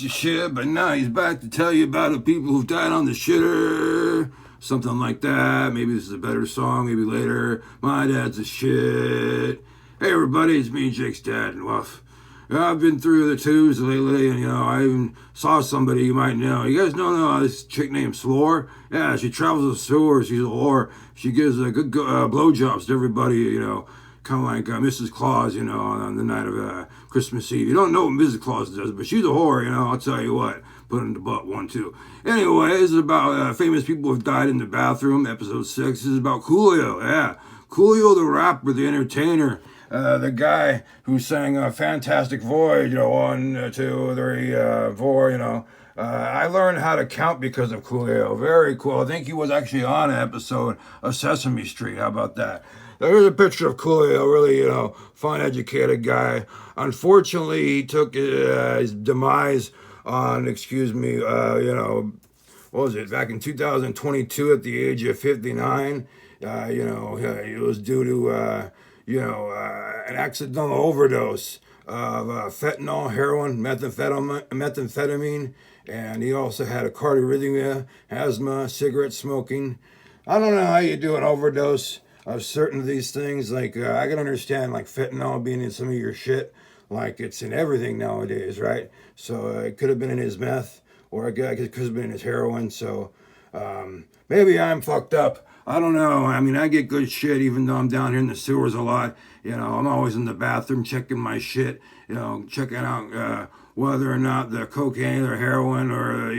of shit, but now he's back to tell you about the people who've died on the shitter. Something like that. Maybe this is a better song, maybe later. My dad's a shit. Hey everybody, it's me, Jake's dad, and well, I've been through the tubes lately, and I even saw somebody you might know. You guys don't know this chick named Slore? Yeah, she travels the sewers. She's a whore. She gives good blowjobs to everybody, kind of like Mrs. Claus, on the night of Christmas Eve. You don't know what Mrs. Claus does, but she's a whore, I'll tell you what. Put in the butt, 1, 2. Anyway, this is about famous people who have died in the bathroom. Episode 6 this is about Coolio. Yeah, Coolio the rapper, the entertainer. The guy who sang Fantastic Voyage, 1, 2, 3, 4, I learned how to count because of Coolio. Very cool. I think he was actually on an episode of Sesame Street. How about that? There's a picture of Coolio, really, fun, educated guy. Unfortunately, he took his demise on, what was it, back in 2022 at the age of 59. It was due to, an accidental overdose of fentanyl, heroin, methamphetamine, and he also had a cardiorrhythmia, asthma, cigarette smoking. I don't know how you do an overdose of certain of these things. Like, I can understand, like, fentanyl being in some of your shit. Like, it's in everything nowadays, right? So it could have been in his meth, or it could have been in his heroin. So maybe I'm fucked up. I don't know. I mean, I get good shit even though I'm down here in the sewers a lot. I'm always in the bathroom checking my shit, checking out whether or not the cocaine or heroin or,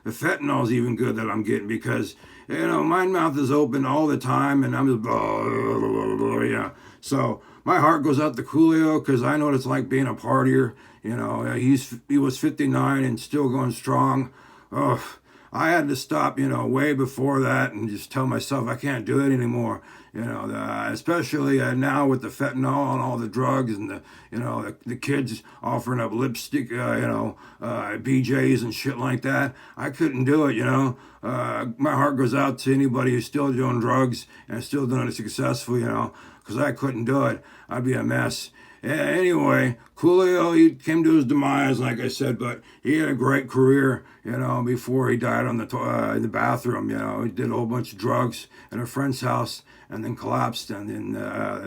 the fentanyl's even good that I'm getting because, my mouth is open all the time and I'm just blah, blah, blah, blah, yeah. So my heart goes out to Coolio because I know what it's like being a partier. He was 59 and still going strong. Ugh. I had to stop, way before that and just tell myself I can't do it anymore. Especially now with the fentanyl and all the drugs and the kids offering up lipstick, BJs and shit like that. I couldn't do it, My heart goes out to anybody who's still doing drugs and still doing it successfully, because I couldn't do it. I'd be a mess. Yeah, anyway, Coolio, he came to his demise, like I said, but he had a great career, before he died on in the bathroom. He did a whole bunch of drugs in a friend's house and then collapsed, and then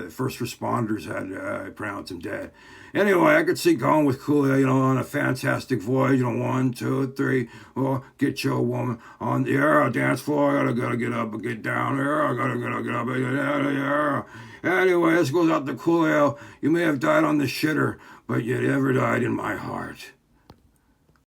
first responders had pronounced him dead. Anyway, I could see going with Coolio, on a fantastic voyage, 1, 2, 3, well, get your woman on the dance floor, I gotta get up and get down there, I gotta get up and get out of here. Anyway, this goes out to Coolio. You may have died on the shitter, but you never died in my heart.